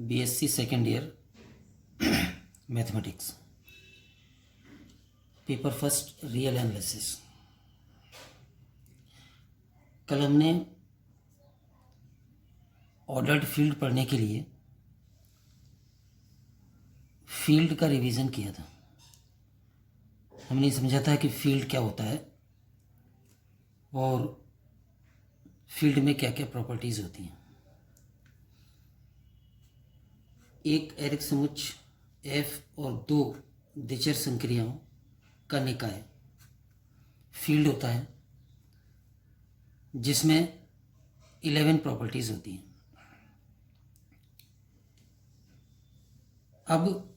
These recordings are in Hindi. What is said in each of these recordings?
BSc second year mathematics, paper first, real analysis. कल हमने ऑर्डर्ड फील्ड पढ़ने के लिए फील्ड का रिवीजन किया था। हमने समझा था कि फील्ड क्या होता है और फील्ड में क्या क्या प्रॉपर्टीज़ होती हैं। एक एरिक समुच्चय एफ और दो द्विचर संक्रियाओं का निकाय फील्ड होता है जिसमें 11 प्रॉपर्टीज़ होती हैं। अब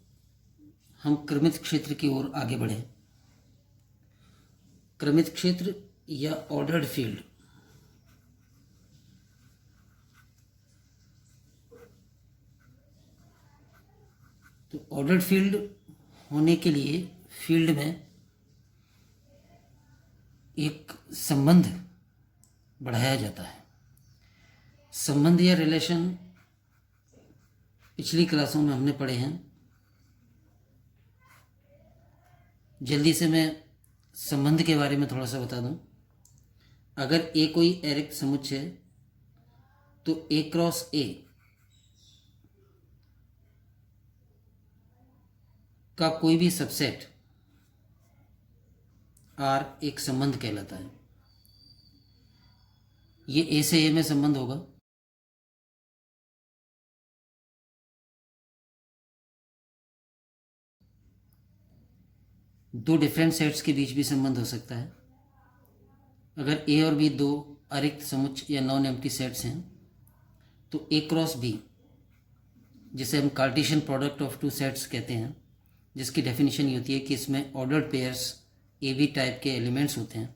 हम क्रमित क्षेत्र की ओर आगे बढ़े। क्रमित क्षेत्र या ऑर्डर्ड फील्ड तो ऑर्डर्ड फील्ड होने के लिए फील्ड में एक संबंध बढ़ाया जाता है। संबंध या रिलेशन पिछली क्लासों में हमने पढ़े हैं। जल्दी से मैं संबंध के बारे में थोड़ा सा बता दूं। अगर ए कोई एरिक समुच्चय है तो ए क्रॉस ए का कोई भी सबसेट आर एक संबंध कहलाता है। ये ए से ए में संबंध होगा। दो डिफरेंट सेट्स के बीच भी संबंध हो सकता है। अगर ए और बी दो अरिक्त समुच्चय या नॉन एम्प्टी सेट्स हैं तो ए क्रॉस बी, जिसे हम Cartesian product of two sets कहते हैं, जिसकी डेफिनेशन ये होती है कि इसमें ordered pairs A B type के एलिमेंट्स होते हैं,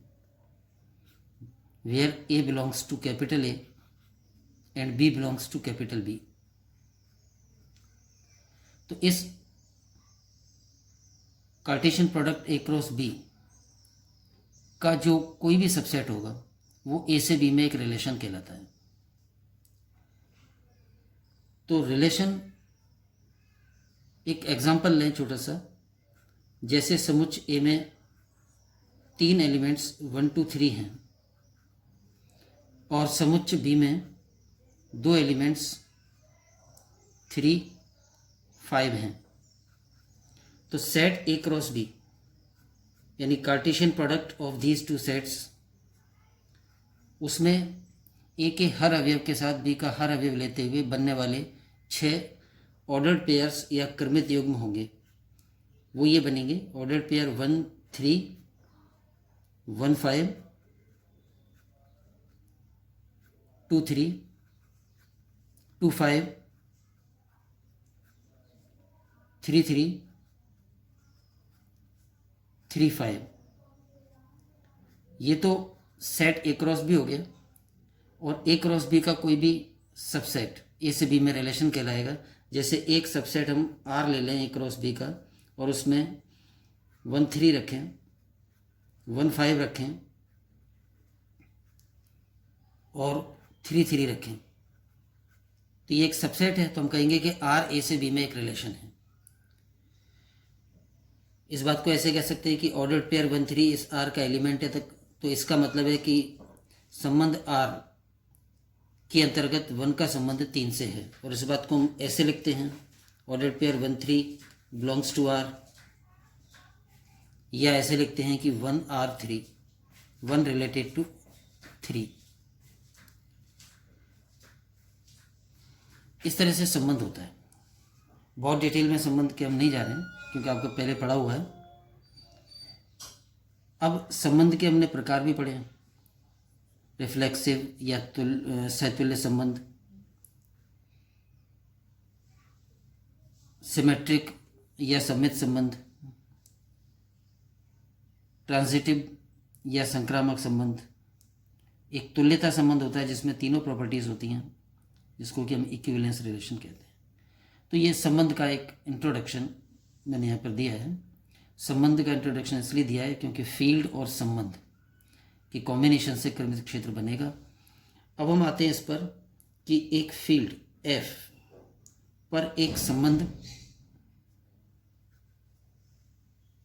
where A belongs to capital A and B belongs to capital B. तो इस Cartesian product A cross B का जो कोई भी सबसेट होगा वो ए से बी में एक रिलेशन कहलाता है। तो रिलेशन, एक एग्जांपल लें छोटा सा। जैसे समुच्चय ए में 3 एलिमेंट्स 1 2 3 हैं और समुच्चय बी में 2 एलिमेंट्स 3 5 हैं। तो सेट ए क्रॉस बी यानी Cartesian product of these two sets, उसमें ए के हर अवयव के साथ बी का हर अवयव लेते हुए बनने वाले 6 ऑर्डर्ड पेयर्स या क्रमित युग्म होंगे। वो ये बनेंगे ऑर्डर्ड पेयर 1 3 1 5 2 3 2 5 3 3 3 5। ये तो सेट ए क्रॉस बी हो गया। और ए क्रॉस बी का कोई भी सबसेट ए से बी में रिलेशन कहलाएगा। जैसे एक सबसेट हम आर ले लें ए क्रॉस बी का और उसमें 1 3 रखें, 1 5 रखें और 3 3 रखें, तो ये एक सबसेट है। तो हम कहेंगे कि आर ए से बी में एक रिलेशन है। इस बात को ऐसे कह सकते हैं कि ऑर्डर्ड पेयर 1 3 इस आर का एलिमेंट है तक, तो इसका मतलब है कि संबंध आर के अंतर्गत 1 का संबंध 3 से है। और इस बात को हम ऐसे लिखते हैं, ordered pair 1 3 belongs to R, या ऐसे लिखते हैं कि 1 R 3, 1 रिलेटेड टू 3। इस तरह से संबंध होता है। बहुत डिटेल में संबंध के हम नहीं जा रहे हैं क्योंकि आपको पहले पढ़ा हुआ है। अब संबंध के हमने प्रकार भी पढ़े हैं। रिफ्लेक्सिव या सहतुल्य संबंध, सिमेट्रिक या सममित संबंध, ट्रांजिटिव या संक्रामक संबंध, एक तुल्यता संबंध होता है जिसमें तीनों प्रॉपर्टीज़ होती हैं, जिसको कि हम इक्विवेलेंस रिलेशन कहते हैं। तो ये संबंध का एक इंट्रोडक्शन मैंने यहाँ पर दिया है। संबंध का इंट्रोडक्शन इसलिए दिया है क्योंकि फील्ड और संबंध की कॉम्बिनेशन से क्रमित क्षेत्र बनेगा। अब हम आते हैं इस पर कि एक फील्ड एफ पर एक संबंध,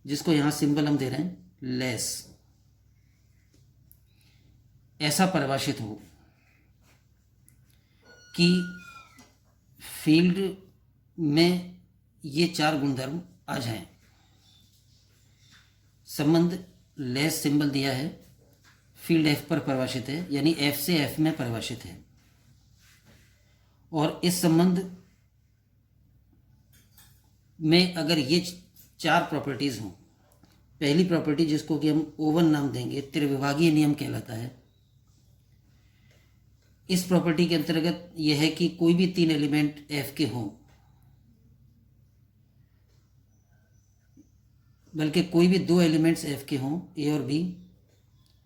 जिसको यहां सिंबल हम दे रहे हैं लेस, ऐसा परिभाषित हो कि फील्ड में ये चार गुणधर्म आ जाएं। संबंध लेस सिंबल दिया है, फील्ड एफ पर परिभाषित है, यानी एफ से एफ में परिभाषित है, और इस संबंध में अगर ये चार प्रॉपर्टीज हों, पहली प्रॉपर्टी जिसको कि हम ओवन नाम देंगे, त्रिविभागीय नियम कहलाता है। इस प्रॉपर्टी के अंतर्गत यह है कि कोई भी तीन एलिमेंट एफ के हों, बल्कि कोई भी दो एलिमेंट्स एफ के हों, ए और बी,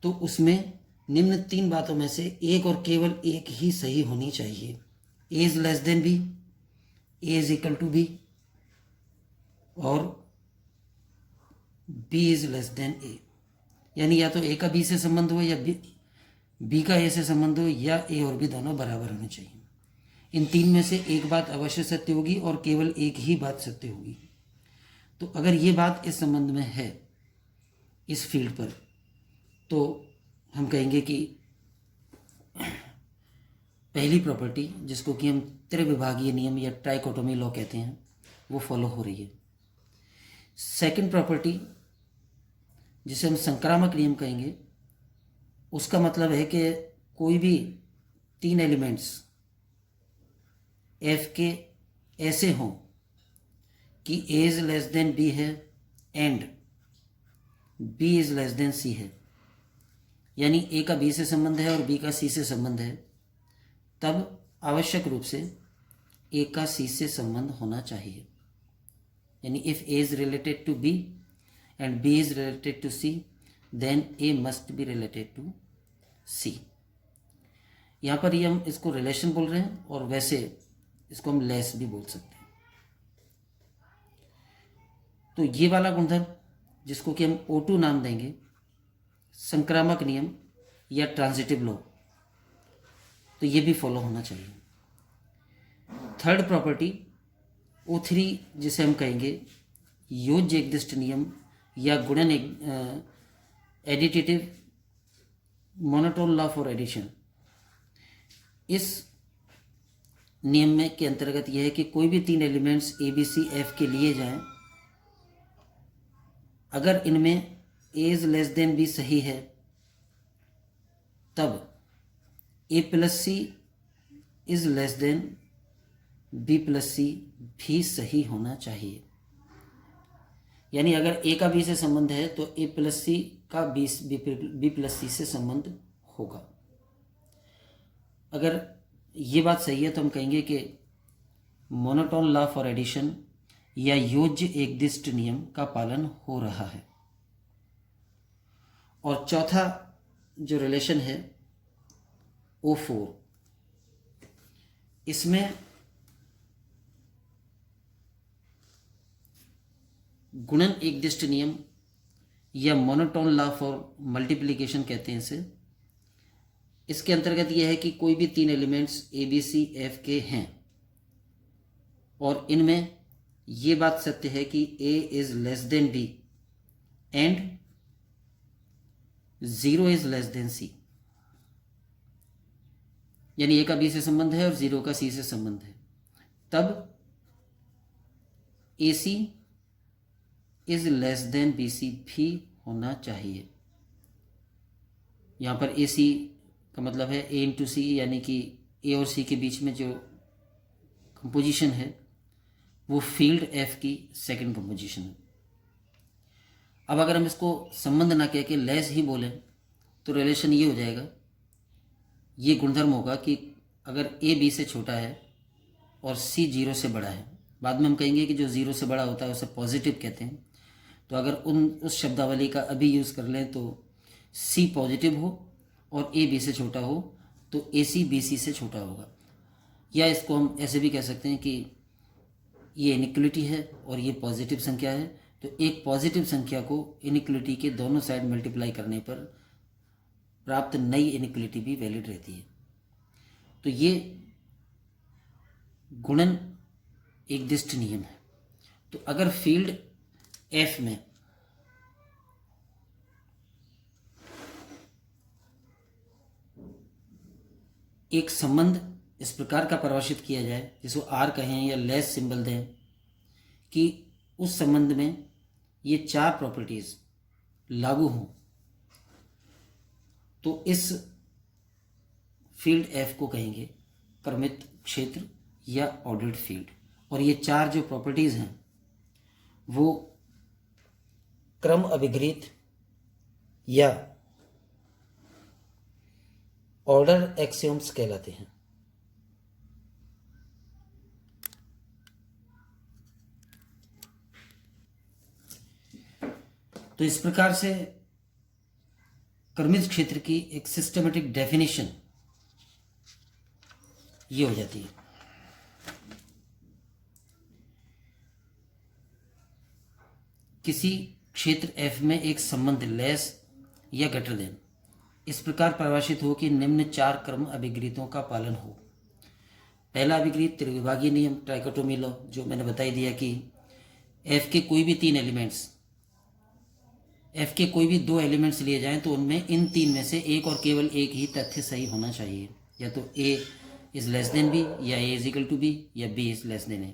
तो उसमें निम्न तीन बातों में से एक और केवल एक ही सही होनी चाहिए। A is less than B, A is equal to B, और B is less than A. यानी या तो ए का बी से संबंध हो, या बी का ए से संबंध हो, या ए और बी दोनों बराबर होने चाहिए। इन तीन में से एक बात अवश्य सत्य होगी और केवल एक ही बात सत्य होगी। तो अगर ये बात इस संबंध में है, इस फील्ड पर, तो हम कहेंगे कि पहली प्रॉपर्टी, जिसको कि हम त्रिविभागीय नियम या ट्राइकोटोमी लॉ कहते हैं, वो फॉलो हो रही है। सेकंड प्रॉपर्टी, जिसे हम संक्रामक नियम कहेंगे, उसका मतलब है कि कोई भी तीन एलिमेंट्स एफ के ऐसे हों कि A is less than B है and B is less than C है, यानी ए का बी से संबंध है और बी का सी से संबंध है, तब आवश्यक रूप से ए का सी से संबंध होना चाहिए। यानी if A is related to B and B is related to C, then A must be related to C. यहाँ पर ये हम इसको रिलेशन बोल रहे हैं, और वैसे इसको हम लेस भी बोल सकते हैं। तो ये वाला गुणधर्म, जिसको कि हम O2 नाम देंगे, संक्रामक नियम या ट्रांजिटिव लॉ, तो ये भी फॉलो होना चाहिए। थर्ड प्रॉपर्टी O3, जिसे हम कहेंगे योज्य एकदिष्ट नियम या गुणन additive monotone law for addition. इस नियम में के अंतर्गत यह है कि कोई भी तीन elements A B C F के लिए जाएं, अगर इनमें A is less than B सही है, तब A plus C is less than B plus C भी सही होना चाहिए। यानी अगर ए का बी से संबंध है तो ए प्लस सी का बी प्लस सी से संबंध होगा। अगर ये बात सही है तो हम कहेंगे कि मोनोटोन लॉ फॉर एडिशन या योज्य एकदिष्ट नियम का पालन हो रहा है। और चौथा जो रिलेशन है O4, इसमें गुणन एकदिष्ट नियम या मोनोटोन लॉ फॉर मल्टीप्लिकेशन कहते हैं इसे। इसके अंतर्गत यह है कि कोई भी तीन elements A B C F के हैं और इनमें ये बात सत्य है कि A is less than B and 0 is less than C, यानी ए का बी से संबंध है और 0 का सी से संबंध है, तब A C is less than B C भी होना चाहिए। यहाँ पर ए सी का मतलब है ए इंटू सी, यानी कि ए और सी के बीच में जो कंपोजिशन है वो फील्ड एफ की सेकंड कंपोजिशन है। अब अगर हम इसको संबंध ना कह के लेस ही बोलें तो रिलेशन ये हो जाएगा, ये गुणधर्म होगा कि अगर ए बी से छोटा है और सी 0 से बड़ा है, बाद में हम कहेंगे कि जो 0 से बड़ा होता है उसे पॉजिटिव कहते हैं, तो अगर उस शब्दावली का अभी यूज़ कर लें तो सी पॉजिटिव हो और ए बी से छोटा हो तो ए सी बी सी से छोटा होगा। या इसको हम ऐसे भी कह सकते हैं कि ये इनइक्वलिटी है और ये पॉजिटिव संख्या है, तो एक पॉजिटिव संख्या को इनइक्वलिटी के दोनों साइड मल्टीप्लाई करने पर प्राप्त नई इनइक्वलिटी भी वैलिड रहती है। तो ये गुणन एकदिष्ट नियम है। तो अगर फील्ड एफ में एक संबंध इस प्रकार का परिभाषित किया जाए, जिसको आर कहें या लेस सिंबल दें, कि उस संबंध में ये चार प्रॉपर्टीज लागू हों, तो इस फील्ड एफ को कहेंगे क्रमित क्षेत्र या ऑर्डर्ड फील्ड। और ये चार जो प्रॉपर्टीज हैं वो क्रम अभिग्रहित या ऑर्डर एक्सियोम्स कहलाते हैं। तो इस प्रकार से क्रमित क्षेत्र की एक सिस्टमेटिक डेफिनेशन ये हो जाती है। किसी क्षेत्र F में एक संबंध लेस या ग्रेटर देन इस प्रकार परिभाषित हो कि निम्न चार क्रम अभिग्रहितों का पालन हो। पहला अभिग्रहित त्रिविभागीय नियम, ट्राइकोटोमी लॉ, जो मैंने बताई दिया कि F के कोई भी तीन एलिमेंट्स, F के कोई भी दो एलिमेंट्स लिए जाएं तो उनमें इन तीन में से एक और केवल एक ही तथ्य सही होना चाहिए, या तो A is less than B, या A is equal to B, या B is less than A।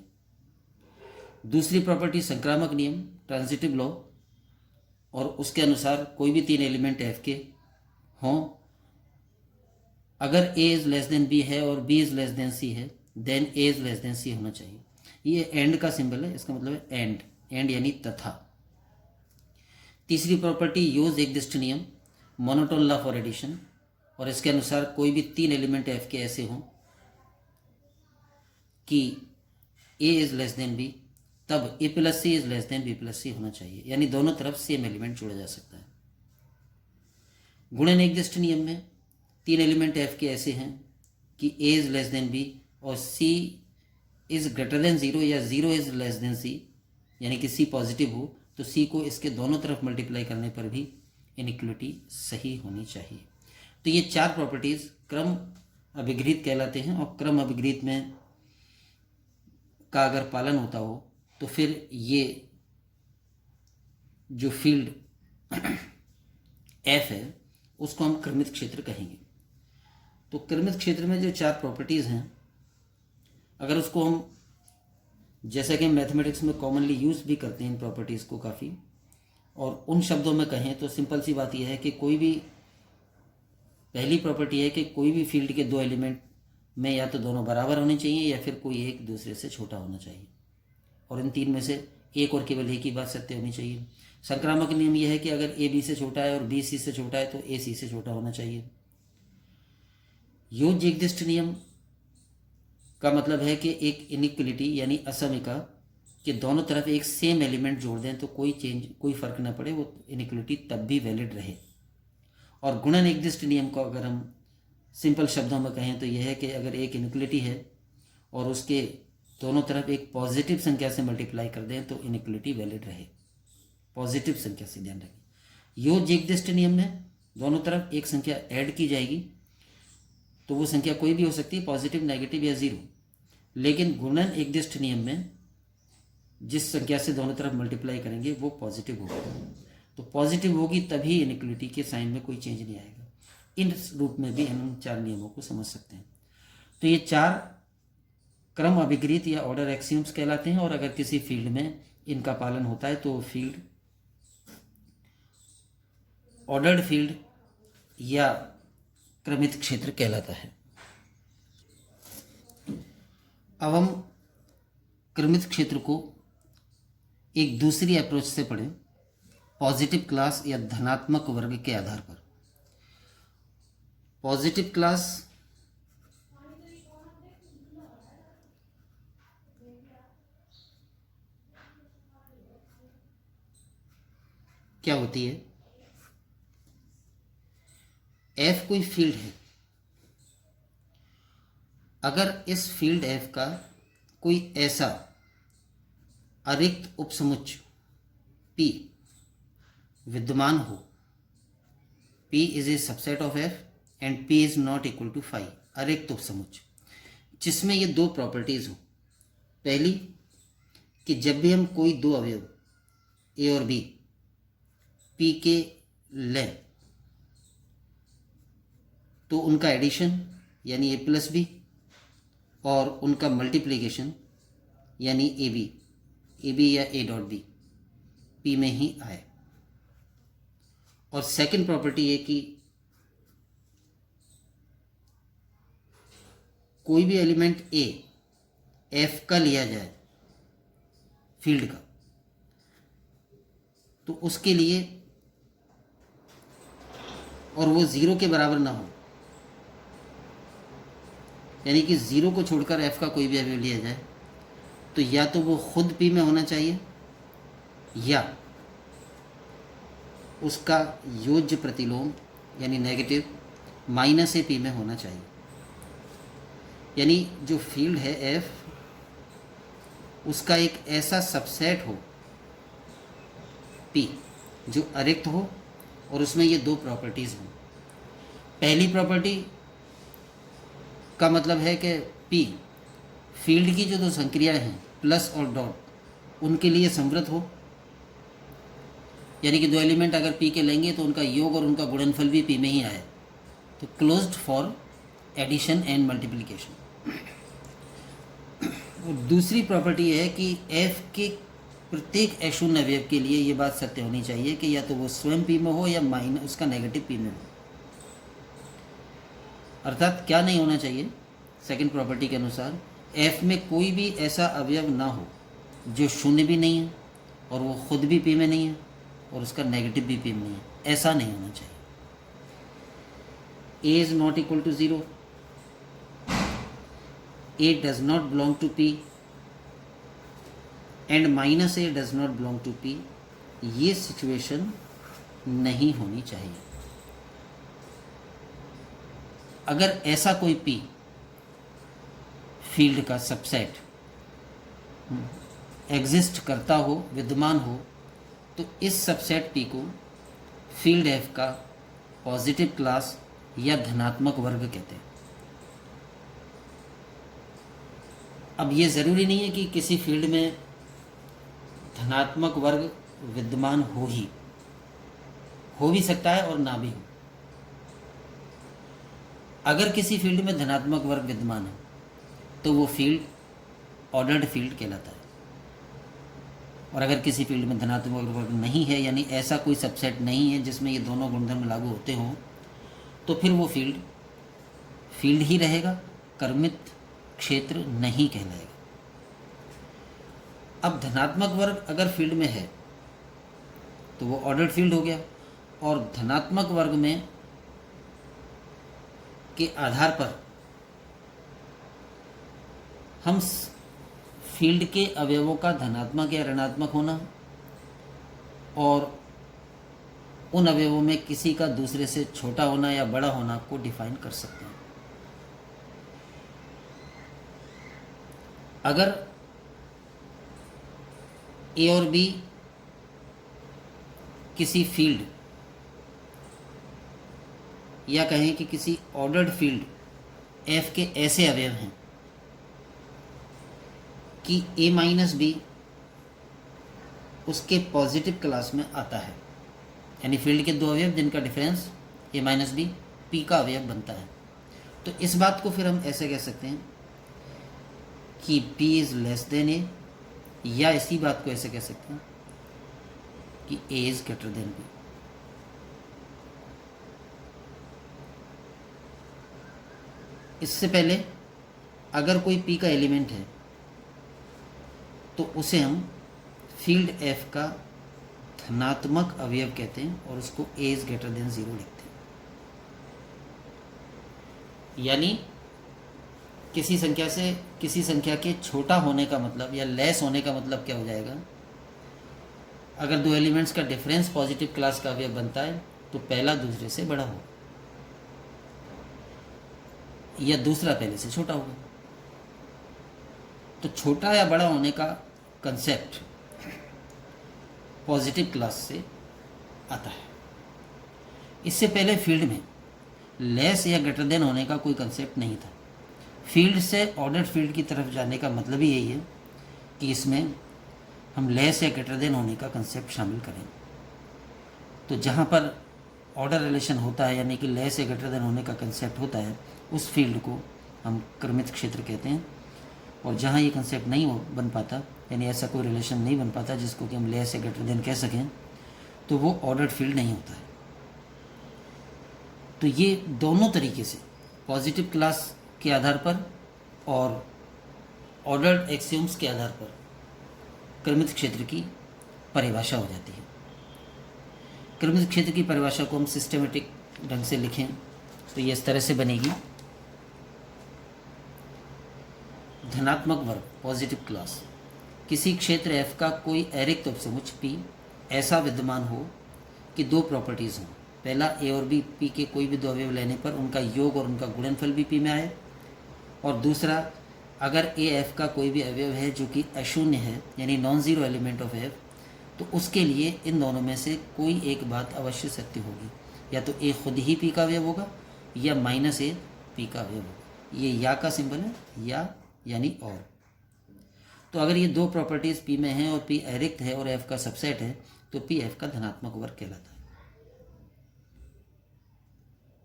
दूसरी प्रॉपर्टी संक्रामक नियम, ट्रांजिटिव लॉ, और उसके अनुसार कोई भी तीन एलिमेंट F के हों, अगर A is less than B है और B is less than C है, then A is less than C होना चाहिए। ये एंड का सिंबल है, इसका मतलब है एंड, एंड यानी तथा। तीसरी प्रॉपर्टी यूज एकदिष्ट नियम, मोनोटोन लॉ फॉर एडिशन, और इसके अनुसार कोई भी तीन एलिमेंट F के ऐसे हों कि A is less than B, तब A plus C is less than B plus C होना चाहिए, यानी दोनों तरफ सेम एलिमेंट जोड़ा जा सकता है। गुणन एकदिष्ट नियम में तीन एलिमेंट F के ऐसे हैं कि A is less than B और C इज ग्रेटर देन 0 या 0 इज लेस देन C, यानी कि C पॉजिटिव हो तो C को इसके दोनों तरफ मल्टीप्लाई करने पर भी इनइक्वलिटी सही होनी चाहिए। तो ये चार प्रॉपर्टीज क्रम अभिग्रहित कहलाते हैं, और क्रम अभिग्रहित में का अगर पालन होता हो तो फिर ये जो फील्ड F है उसको हम क्रमित क्षेत्र कहेंगे। तो क्रमित क्षेत्र में जो चार प्रॉपर्टीज हैं, अगर उसको हम, जैसा कि मैथमेटिक्स में कॉमनली यूज भी करते हैं इन प्रॉपर्टीज़ को काफ़ी, और उन शब्दों में कहें तो सिंपल सी बात यह है कि कोई भी, पहली प्रॉपर्टी है कि कोई भी फील्ड के दो एलिमेंट में या तो दोनों बराबर होने चाहिए या फिर कोई एक दूसरे से छोटा होना चाहिए, और इन तीन में से एक और केवल एक ही बात सत्य होनी चाहिए। संक्रामक नियम यह है कि अगर A B से छोटा है और B C से छोटा है तो A C से छोटा होना चाहिए। योग एकदिष्ट नियम का मतलब है कि एक इनइक्वलिटी यानी असमिका के दोनों तरफ एक सेम एलिमेंट जोड़ दें तो कोई फर्क ना पड़े, वो इनइक्वलिटी तब भी वैलिड रहे। और गुणन एकदिष्ट नियम को अगर हम सिंपल शब्दों में कहें तो यह है कि अगर एक इनइक्वलिटी है और उसके दोनों तरफ एक पॉजिटिव संख्या से मल्टीप्लाई कर दें तो इनइक्वलिटी वैलिड रहे, पॉजिटिव संख्या से, ध्यान रखें। योग एकदिष्ट नियम में दोनों तरफ एक संख्या ऐड की जाएगी तो वो संख्या कोई भी हो सकती है, पॉजिटिव, नेगेटिव या जीरो। लेकिन गुणन एकदिष्ट नियम में जिस संख्या से दोनों तरफ मल्टीप्लाई करेंगे वो पॉजिटिव होगी, तो पॉजिटिव होगी तभी इनइक्वलिटी के साइन में कोई चेंज नहीं आएगा। इन रूप में भी हम चार नियमों को समझ सकते हैं। तो ये चार क्रम अभिग्रहित या ऑर्डर एक्सियम्स कहलाते हैं, और अगर किसी फील्ड में इनका पालन होता है तो फील्ड ऑर्डर्ड फील्ड या क्रमित क्षेत्र कहलाता है। अब हम क्रमित क्षेत्र को एक दूसरी अप्रोच से पढ़ें, पॉजिटिव क्लास या धनात्मक वर्ग के आधार पर। पॉजिटिव क्लास क्या होती है? F कोई फील्ड है, अगर इस फील्ड F का कोई ऐसा अरिक्त उपसमुच्चय P विद्यमान हो, P is a subset of F and P is not equal to phi, अरिक्त उपसमुच्चय जिसमें ये दो प्रॉपर्टीज हो। पहली कि जब भी हम कोई दो अवयव ए और बी पी के लें तो उनका एडिशन यानी ए प्लस बी और उनका मल्टीप्लिकेशन यानी ए बी या ए डॉट बी पी में ही आए। और सेकंड प्रॉपर्टी है कि कोई भी एलिमेंट ए एफ का लिया जाए फील्ड का, तो उसके लिए और वो ज़ीरो के बराबर ना हो, यानी कि ज़ीरो को छोड़कर एफ का कोई भी अवयव लिया जाए तो या तो वो खुद पी में होना चाहिए या उसका योज्य प्रतिलोम यानी नेगेटिव माइनस ए पी में होना चाहिए। यानी जो फील्ड है एफ उसका एक ऐसा सबसेट हो पी जो अरिक्त हो और उसमें ये दो प्रॉपर्टीज़ हों। पहली प्रॉपर्टी का मतलब है कि पी फील्ड की जो दो संक्रियाएं हैं प्लस और डॉट उनके लिए समृद्ध हो, यानी कि दो एलिमेंट अगर पी के लेंगे तो उनका योग और उनका गुणनफल भी पी में ही आए, तो closed for addition and multiplication. और दूसरी प्रॉपर्टी है कि एफ के प्रत्येक अशून्य अवयव के लिए ये बात सत्य होनी चाहिए कि या तो वो स्वयं पी में हो या माइनस उसका नेगेटिव पी में हो। अर्थात क्या नहीं होना चाहिए, सेकंड प्रॉपर्टी के अनुसार एफ में कोई भी ऐसा अवयव ना हो जो शून्य भी नहीं है और वो खुद भी पी में नहीं है और उसका नेगेटिव भी पी में नहीं है, ऐसा नहीं होना चाहिए। A is not equal to zero, A does not belong to P and minus A does not belong to P, ये सिचुएशन नहीं होनी चाहिए। अगर ऐसा कोई पी फील्ड का सबसेट एग्जिस्ट करता हो, विद्यमान हो, तो इस सबसेट पी को फील्ड एफ का पॉजिटिव क्लास या धनात्मक वर्ग कहते हैं। अब ये ज़रूरी नहीं है कि किसी फील्ड में धनात्मक वर्ग विद्यमान हो भी सकता है और ना भी हो। अगर किसी फील्ड में धनात्मक वर्ग विद्यमान है तो वो फील्ड ऑर्डर्ड फील्ड कहलाता है, और अगर किसी फील्ड में धनात्मक वर्ग नहीं है यानी ऐसा कोई सबसेट नहीं है जिसमें ये दोनों गुणधर्म लागू होते हों, तो फिर वो फील्ड ही रहेगा, कर्मित क्षेत्र नहीं कहलाएगा। अब धनात्मक वर्ग अगर फील्ड में है तो वो ऑर्डर्ड फील्ड हो गया, और धनात्मक वर्ग में के आधार पर हम फील्ड के अवयवों का धनात्मक या ऋणात्मक होना और उन अवयवों में किसी का दूसरे से छोटा होना या बड़ा होना को डिफाइन कर सकते हैं। अगर ए और बी किसी फील्ड या कहें कि किसी ऑर्डर्ड फील्ड एफ के ऐसे अवयव हैं कि ए माइनस बी उसके पॉजिटिव क्लास में आता है, यानी फील्ड के दो अवयव जिनका डिफरेंस ए माइनस बी पी का अवयव बनता है, तो इस बात को फिर हम ऐसे कह सकते हैं कि P इज़ लेस देन ए, या इसी बात को ऐसे कह सकते हैं कि A is greater than B। इससे पहले अगर कोई P का एलिमेंट है तो उसे हम फील्ड F का धनात्मक अवयव कहते हैं और उसको A इज़ ग्रेटर देन 0 लिखते हैं। यानी किसी संख्या से किसी संख्या के छोटा होने का मतलब या लेस होने का मतलब क्या हो जाएगा, अगर दो एलिमेंट्स का डिफरेंस पॉजिटिव क्लास का अवयव बनता है तो पहला दूसरे से बड़ा होगा या दूसरा पहले से छोटा होगा। तो छोटा या बड़ा होने का कंसेप्ट पॉजिटिव क्लास से आता है। इससे पहले फील्ड में लेस या ग्रेटर देन होने का कोई कंसेप्ट नहीं था। फील्ड से ऑर्डर्ड फील्ड की तरफ जाने का मतलब ही यही है कि इसमें हम लेस या ग्रेटर देन होने का कंसेप्ट शामिल करें। तो जहाँ पर ऑर्डर रिलेशन होता है, यानी कि लेस या ग्रेटर देन होने का कंसेप्ट होता है, उस फील्ड को हम क्रमित क्षेत्र कहते हैं। और जहाँ ये कंसेप्ट नहीं बन पाता, यानी ऐसा कोई रिलेशन नहीं बन पाता जिसको कि हम लेस या ग्रेटर देन कह सकें, तो वो ऑर्डर्ड फील्ड नहीं होता है। तो ये दोनों तरीके से पॉजिटिव क्लास के आधार पर और ऑर्डर्ड एक्सियोम्स के आधार पर क्रमित क्षेत्र की परिभाषा हो जाती है। क्रमित क्षेत्र की परिभाषा को हम सिस्टेमेटिक ढंग से लिखें तो ये इस तरह से बनेगी। धनात्मक वर्ग पॉजिटिव क्लास, किसी क्षेत्र f का एक अरिक्त उपसमुच्चय p ऐसा विद्यमान हो कि दो प्रॉपर्टीज़ हों। पहला, a और b p के कोई भी दो अवयव लेने पर उनका योग और उनका गुणनफल भी p में आए। और दूसरा, अगर a f का कोई भी अवयव है जो कि अशून्य है, यानी non zero element of f, तो उसके लिए इन दोनों में से कोई एक बात अवश्य सत्य होगी। या तो a खुद ही p का अवयव होगा या माइनस a p का अवयव होगा। ये या का सिंबल है, या यानी और। तो अगर ये दो प्रॉपर्टीज़ p में हैं और p अरिक्त है और f का सबसेट है, तो p f का धनात्मक वर्ग कहलाता है।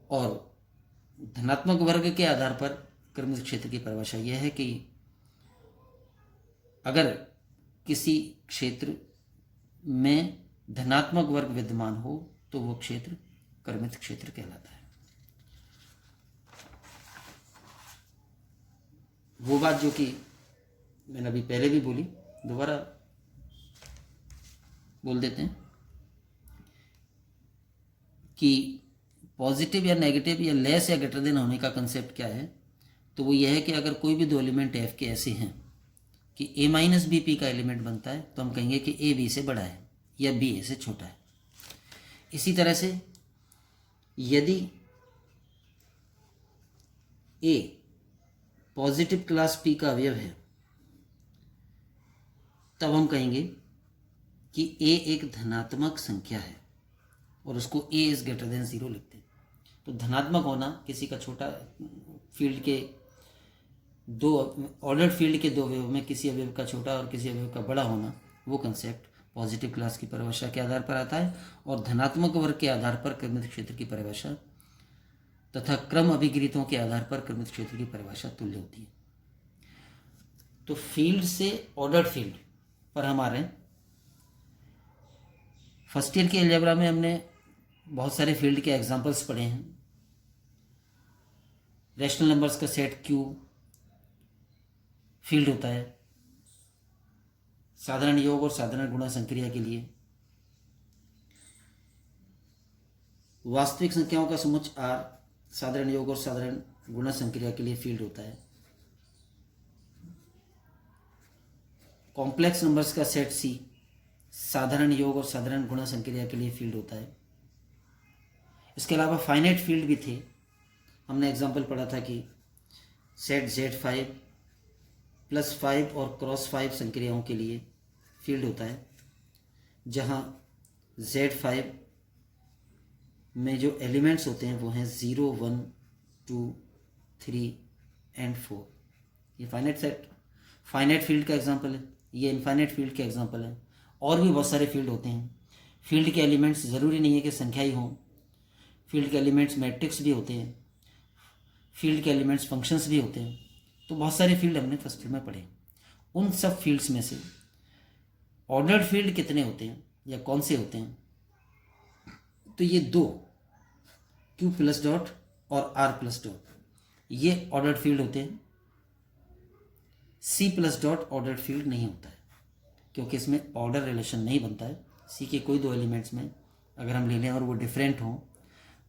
और धनात्मक वर्ग के आधार पर क्रमित क्षेत्र की परिभाषा यह है कि अगर किसी क्षेत्र में धनात्मक वर्ग विद्यमान हो तो वो क्षेत्र क्रमित क्षेत्र कहलाता है। वो बात जो कि मैंने अभी पहले भी बोली, दोबारा बोल देते हैं कि पॉजिटिव या नेगेटिव या लेस या ग्रेटर देन होने का कंसेप्ट क्या है। तो वो यह है कि अगर कोई भी दो एलिमेंट f के ऐसे हैं कि a माइनस बी पी का एलिमेंट बनता है, तो हम कहेंगे कि a b से बड़ा है या b a से छोटा है। इसी तरह से यदि a पॉजिटिव क्लास p का अवयव है, तब हम कहेंगे कि a एक धनात्मक संख्या है और उसको a इज ग्रेटर देन 0 लिखते हैं। तो धनात्मक होना, किसी का छोटा फील्ड के दो ऑर्डर्ड फील्ड के दो अवयव में किसी अवयव का छोटा और किसी अवयव का बड़ा होना, वो कंसेप्ट पॉजिटिव क्लास की परिभाषा के आधार पर आता है। और धनात्मक वर्ग के आधार पर क्रमित क्षेत्र की परिभाषा तथा क्रम अभिगृहीतों के आधार पर क्रमित क्षेत्र की परिभाषा तुल्य होती है। तो फील्ड से ऑर्डर्ड फील्ड पर हम आ रहे हैं। फर्स्ट ईयर के अलजेब्रा में हमने बहुत सारे फील्ड के एग्जांपल्स पढ़े हैं। रैशनल नंबर्स का सेट Q फील्ड होता है साधारण योग और साधारण गुणा संक्रिया के लिए। वास्तविक संख्याओं का समुच्चय R साधारण योग और साधारण गुणा संक्रिया के लिए फील्ड होता है। कॉम्प्लेक्स नंबर्स का सेट C साधारण योग और साधारण गुणा संक्रिया के लिए फील्ड होता है। इसके अलावा फाइनाइट फील्ड भी थे। हमने एग्जांपल पढ़ा था कि सेट Z5 +5 और क्रॉस 5 संक्रियाओं के लिए फील्ड होता है, जहां Z5 में जो एलिमेंट्स होते हैं वो हैं 0, 1, 2, 3 एंड 4। ये फाइनाइट फील्ड का एग्जांपल है। ये इनफाइनाइट फील्ड के एग्जांपल है। और भी बहुत सारे फील्ड होते हैं। फील्ड के एलिमेंट्स ज़रूरी नहीं है कि संख्या ही हों। फील्ड के एलिमेंट्स मैट्रिक्स भी होते हैं, फील्ड के एलिमेंट्स फंक्शंस भी होते हैं। तो बहुत सारे फील्ड हमने फर्स्ट ईयर में पढ़े। उन सब फील्ड्स में से ऑर्डर्ड फील्ड कितने होते हैं या कौन से होते हैं? तो ये दो, Q प्लस डॉट और R प्लस डॉट, ये ऑर्डर्ड फील्ड होते हैं। C plus dot ordered field नहीं होता है, क्योंकि इसमें ऑर्डर रिलेशन नहीं बनता है। C के कोई दो एलिमेंट्स में अगर हम ले लें और वो डिफरेंट हों,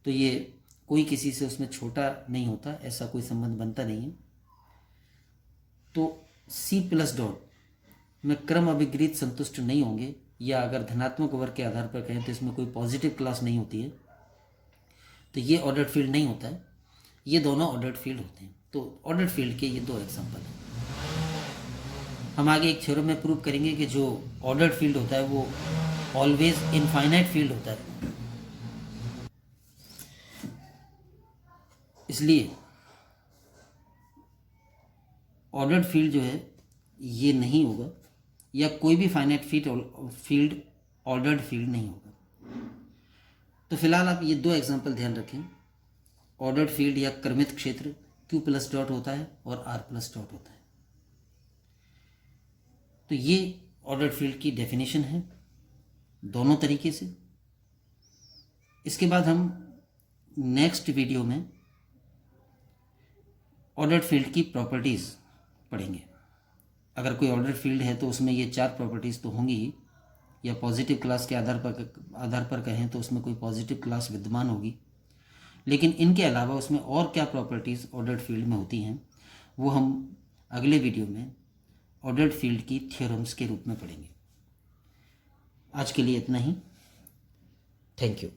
तो ये कोई किसी से उसमें छोटा नहीं होता, ऐसा कोई संबंध बनता नहीं है। तो C प्लस डॉट में क्रम अभिगृहीत संतुष्ट नहीं होंगे, या अगर धनात्मक वर्ग के आधार पर कहें तो इसमें कोई पॉजिटिव क्लास नहीं होती है, तो ये ऑर्डर्ड फील्ड नहीं होता है। ये दोनों ऑर्डर्ड फील्ड होते हैं। तो ऑर्डर्ड फील्ड के ये दो एग्जांपल हैं। हम आगे एक थ्योरम में प्रूव करेंगे कि जो ऑर्डर्ड फील्ड होता है वो ऑलवेज इनफाइनाइट फील्ड होता है। इसलिए ऑर्डर्ड फील्ड जो है ये नहीं होगा, या कोई भी फाइनाइट फील्ड ऑर्डर्ड फील्ड नहीं होगा। तो फिलहाल आप ये दो एग्जांपल ध्यान रखें। ऑर्डर्ड फील्ड या क्रमित क्षेत्र Q प्लस डॉट होता है और R प्लस डॉट होता है। तो ये ऑर्डर्ड फील्ड की डेफिनेशन है दोनों तरीके से। इसके बाद हम नेक्स्ट वीडियो में ऑर्डर्ड फील्ड की प्रॉपर्टीज़ पढ़ेंगे। अगर कोई ऑर्डर्ड फील्ड है तो उसमें ये 4 प्रॉपर्टीज़ तो होंगी ही, या पॉजिटिव क्लास के आधार पर कहें तो उसमें कोई पॉजिटिव क्लास विद्यमान होगी, लेकिन इनके अलावा उसमें और क्या प्रॉपर्टीज़ ऑर्डर्ड फील्ड में होती हैं वो हम अगले वीडियो में ऑर्डर्ड फील्ड की थ्योरम्स के रूप में पढ़ेंगे। आज के लिए इतना ही। Thank you.